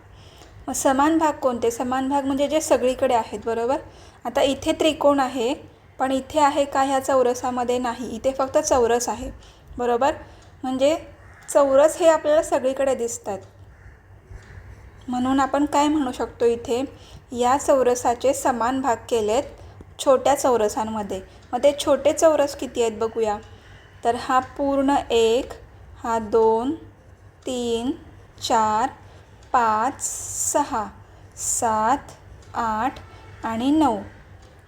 मग समान भाग कोणते? समान भाग म्हणजे जे सगळीकडे आहेत बरोबर. आता इथे त्रिकोण आहे पण इथे आहे का ह्या चौरसामध्ये? नाही, इथे फक्त चौरस आहे बरोबर. म्हणजे चौरस हे आपल्याला सगळीकडे दिसतात. म्हणून आपण काय म्हणू शकतो इथे, या चौरसाचे समान भाग केलेत छोट्या चौरसांमध्ये. मग ते छोटे चौरस किती आहेत बघूया. तर हा पूर्ण 1, हा 2, 3, 4, 5, 6, 7, 8 आणि 9.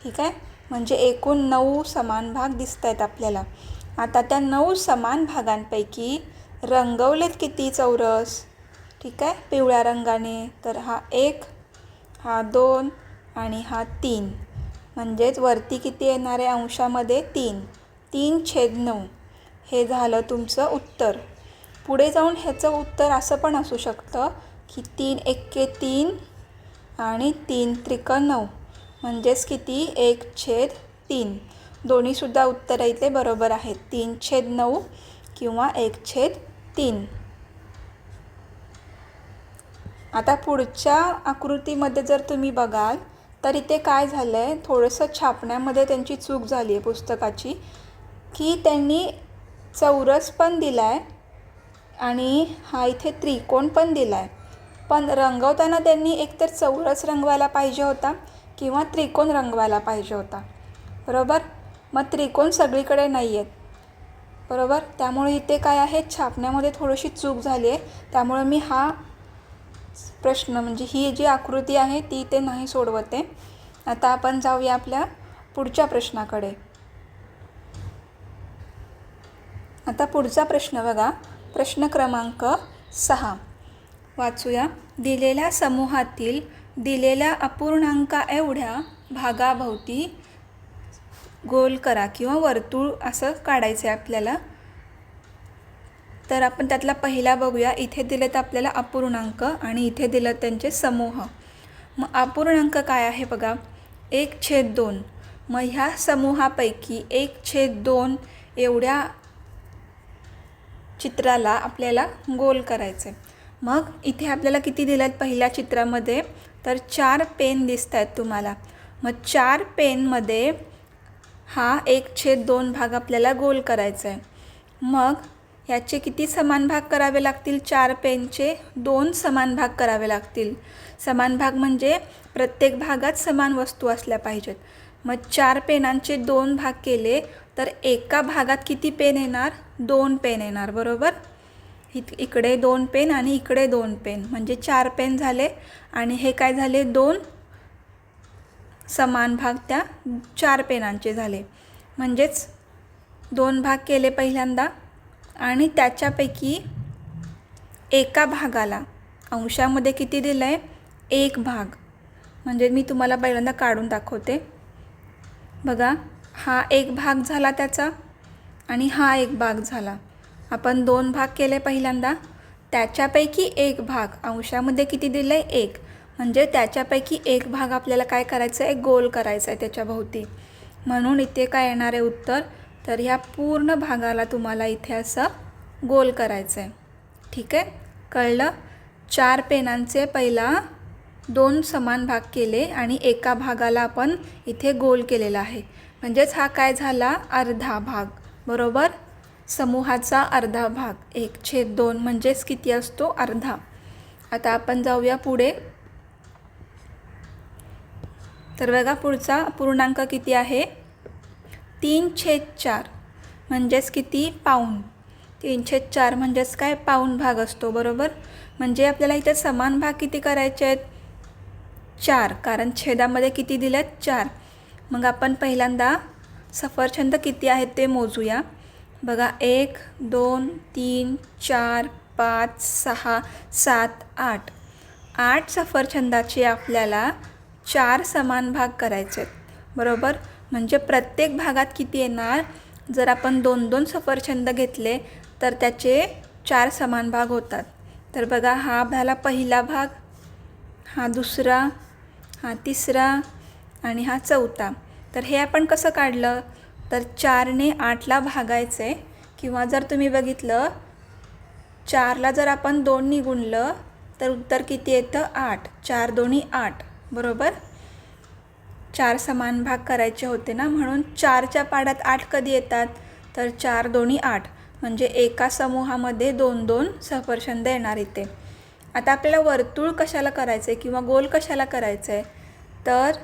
ठीक आहे. म्हणजे एकूण 9 समान भाग दिसत आहेत आपल्याला. आता त्या 9 समान भागांपैकी रंगवलेत किती चौरस? ठीक आहे, पिवळ्या रंगाने. तर हा 1, हा 2 आणि हा 3. म्हणजेच वरती किती येणार आहे अंशामध्ये? 3. 3/9 हे झालं तुमचं उत्तर. पुढे जाऊन ह्याचं उत्तर असं पण असू शकतं की 3 एके 3 आणि 3 त्रिक 9. म्हणजेच किती? 1/3. दोन्हीसुद्धा उत्तरं इथे बरोबर आहेत. 3/9 किंवा 1/3. आता पुढच्या आकृतीमध्ये जर तुम्ही बघाल तर इथे काय झालं आहे, थोडंसं छापण्यामध्ये त्यांची चूक झाली आहे पुस्तकाची, की त्यांनी चौरस पण दिला आहे आणि हा इथे त्रिकोण पण दिला आहे. पण रंगवताना त्यांनी एकतर चौरस रंगवायला पाहिजे होता किंवा त्रिकोण रंगवायला पाहिजे होता बरोबर. मग त्रिकोण सगळीकडे नाही आहेत बरोबर. त्यामुळे इथे काय आहे, छापण्यामध्ये थोडीशी चूक झाली आहे. त्यामुळे मी हा प्रश्न म्हणजे ही जी आकृती आहे ती ते नाही सोडवते. आता आपण जाऊया आपल्या पुढच्या प्रश्नाकडे. आता पुढचा प्रश्न बघा. प्रश्न क्रमांक 6 वाचूया. दिलेल्या समूहातील दिलेल्या अपूर्णांका एवढ्या भागाभोवती गोल करा किंवा वर्तुळ असं काढायचं आहे आपल्याला. तर आपण त्यातला पहिला बघूया. इथे दिलेत आपल्याला अपूर्णांक आणि इथे दिलं त्यांचे समूह. मग अपूर्णांक काय आहे बघा, 1/2. मग ह्या समूहापैकी 1/2 एवढ्या चित्राला आपल्याला गोल करायचं आहे. मग इथे आपल्याला किती दिलं पहिल्या चित्रामध्ये, तर 4 पेन दिसत आहेत तुम्हाला. मग 4 पेनमध्ये हा 1/2 भाग आपल्याला गोल करायचा आहे. मग याचे किती समान भाग करावे लागतील? 4 पेनचे 2 समान भाग करावे लागतील. समान भाग म्हणजे प्रत्येक भागात समान वस्तू असल्या पाहिजेत. मग 4 पेनांचे 2 भाग केले तर एका भागात किती पेन येणार? 2 पेन येणार बरोबर. इकडे 2 पेन आणि इकडे 2 पेन म्हणजे 4 पेन झाले. आणि हे काय झाले? 2 समान भाग त्या 4 पेनांचे झाले. म्हणजेच 2 भाग केले पहिल्यांदा आणि त्याच्यापैकी एका भागाला अंशामध्ये किती दिलं आहे? 1 भाग. म्हणजे मी तुम्हाला पहिल्यांदा काढून दाखवते बघा. हा 1 भाग झाला त्याचा आणि हा 1 भाग झाला. आपण 2 भाग केले पहिल्यांदा, त्याच्यापैकी 1 भाग अंशामध्ये किती दिलं आहे? 1. म्हणजे त्याच्यापैकी 1 भाग आपल्याला काय करायचं आहे? गोल करायचं आहे त्याच्या भोवती. म्हणून इथे काय येणार आहे उत्तर? तर ह्या पूर्ण भागाला तुम्हाला इथे असं गोल करायचं आहे. ठीक आहे, कळलं. 4 पेनांचे पहिला 2 समान भाग केले आणि एका भागाला आपण इथे गोल केलेला आहे. म्हणजेच हा काय झाला? अर्धा भाग बरोबर. समूहाचा अर्धा भाग 1/2 म्हणजेच किती असतो? अर्धा. आता आपण जाऊया पुढे. तर बघा पुढचा पूर्णांक किती आहे? 3/4 म्हणजेच किती? पाऊण. 3/4 म्हणजेच काय? पाऊण भाग असतो बरोबर. म्हणजे आपल्याला इथे समान भाग किती करायचे आहेत? 4, कारण छेदामध्ये किती दिलेत 4. मग आपण पहिल्यांदा सफरचंद किती आहेत ते मोजूया. बघा 1 2 3 4 5 6 7 8. 8 सफरचंदाचे आपल्याला 4 समान भाग करायचे आहेत, बरोबर. म्हणजे प्रत्येक भागात किती येणार, जर आपण 2-2 सफरचंद घेतले तर त्याचे 4 समान भाग होतात. तर बघा हा झाला पहिला भाग, हा दुसरा, हा तिसरा आणि हा चौथा. तर हे आपण कसं काढलं, तर 4ने 8ला भागायचे. किंवा जर तुम्ही बघितलं 4ला जर आपण 2नी गुणलं तर उत्तर किती येतं 8. 4 2 8, बरोबर. 4 समान भाग करायचे होते ना, म्हणून 4च्या पाड्यात 8 कधी येतात, तर 4 2 8. म्हणजे एका समूहामध्ये 2-2 सफरचंद येणार इथे. आता आपल्याला वर्तुळ कशाला करायचं आहे किंवा गोल कशाला करायचं आहे, तर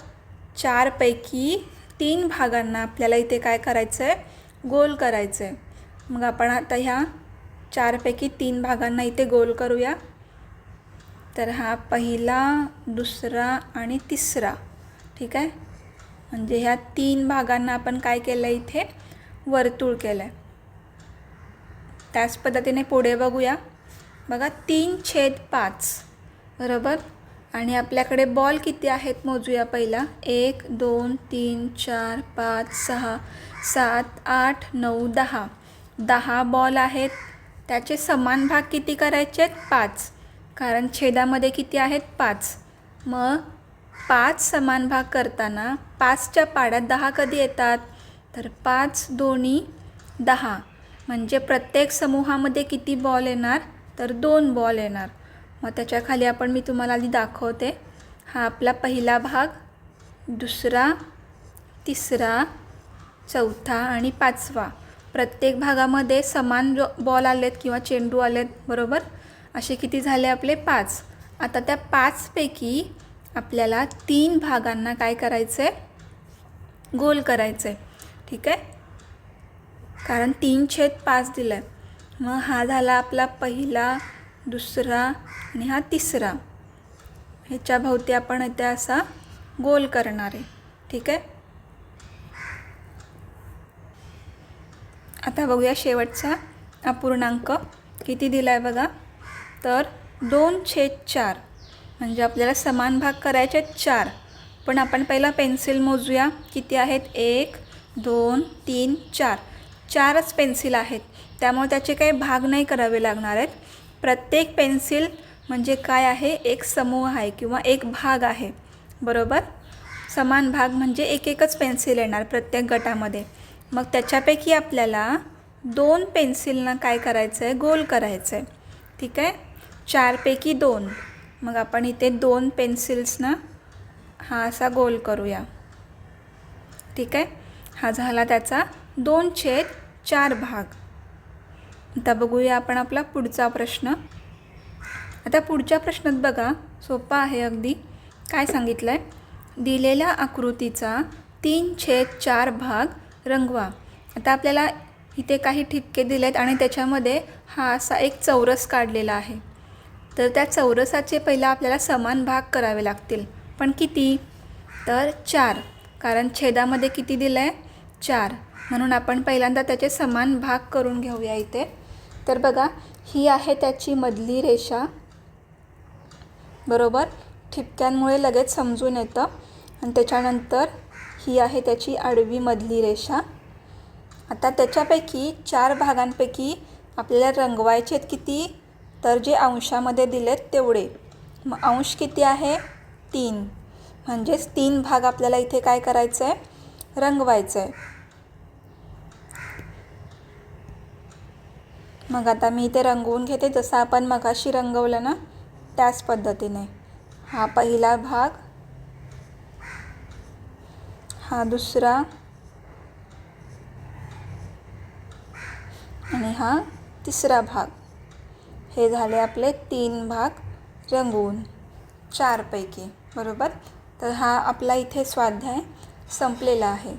4 पैकी 3 भागांना आपल्याला इथे काय करायचं आहे, गोल करायचं आहे. मग आपण आता ह्या 4 पैकी 3 भागांना इथे गोल करूया. तर हा पहिला, दुसरा आणि तिसरा, ठीक आहे. म्हणजे ह्या 3 भागांना आपण काय केलं आहे, इथे वर्तुळ केलं आहे. त्याच पद्धतीने पुढे बघूया. बघा 3/5, बरोबर. आणि आपल्याकडे बॉल किती आहेत मोजूया पहिला. 1 2 3 4 5 6 7 8 9 10. 10 बॉल आहेत. त्याचे समान भाग किती करायचे आहेत, 5, कारण छेदामध्ये किती आहेत 5. मग 5 समान भाग करताना 5च्या पाड्यात 10 कधी येतात, तर 5 2 10. म्हणजे प्रत्येक समूहामध्ये किती बॉल येणार, तर 2 बॉल येणार. मग त्याच्याखाली मी तुम्हाला आधी दाखवते. हा आपला पहिला भाग, दुसरा, तिसरा, चौथा आणि 5वा. प्रत्येक भागामध्ये समान बॉल आलेत किंवा चेंडू आलेत, बरोबर. असे किती झाले आपले 5. आता त्या 5 पैकी आपल्याला 3 भागांना काय करायचं आहे, गोल करायचं आहे, ठीक आहे. कारण 3/5 दिलं आहे. मग हा झाला आपला पहिला, दुसरा आणि हा तिसरा. ह्याच्या भोवती आपण इथे असा गोल करणार आहे, ठीक आहे. आता बघूया शेवटचा अपूर्णांक किती दिला आहे बघा. तर 2/4. म्हणजे आपल्याला समान भाग करायचे 4. पण आपण पहिला पेन्सिल मोजूया किती आहेत. 1 2 3 4. 4च पेन्सिल आहेत, त्यामुळे त्याचे काही भाग नाही करावे लागणार आहेत. प्रत्येक पेन्सिल म्हणजे काय आहे, एक समूह आहे किंवा एक भाग आहे, बरोबर. समान भाग म्हणजे एकच पेन्सिल येणार प्रत्येक गटामध्ये. मग त्याच्यापैकी आपल्याला 2 पेन्सिलनं काय करायचं आहे, गोल करायचं आहे, ठीक आहे. 4 पैकी 2. मग आपण इथे 2 पेन्सिल्सना हा असा गोल करूया, ठीक आहे. हा झाला त्याचा 2/4 भाग. आता बघूया आपण आपला पुढचा प्रश्न. आता पुढच्या प्रश्नात बघा, सोपा आहे अगदी. काय सांगितलं आहे, दिलेल्या आकृतीचा 3/4 भाग रंगवा. आता आपल्याला इथे काही ठिपके दिलेत आणि त्याच्यामध्ये हा असा एक चौरस काढलेला आहे. तर त्या चौरसाचे पहिला आपल्याला समान भाग करावे लागतील. पण किती, तर 4, कारण छेदामध्ये किती दिलं आहे 4. म्हणून आपण पहिल्यांदा त्याचे समान भाग करून घेऊया इथे. तर बघा ही आहे त्याची मधली रेषा, बरोबर. ठिपक्यांमुळे लगेच समजून येतं. आणि त्याच्यानंतर ही आहे त्याची आडवी मधली रेषा. आता त्याच्यापैकी 4 भागांपैकी आपल्याला रंगवायचे आहेत किती, तर जे अंशामध्ये दिलेत तेवढे. मग अंश किती आहे 3. म्हणजेच 3 भाग आपल्याला इथे काय करायचं आहे, रंगवायचं आहे. मग आता मी इथे रंगवून घेते, जसं आपण मगाशी रंगवलं ना त्याच पद्धतीने. हा पहिला भाग, हा दुसरा आणि हा तिसरा भाग. हे झाले आपले 3 भाग रंगवून 4 पैकी, बरोबर. तर हा आपला इथे स्वाध्याय संपलेला आहे.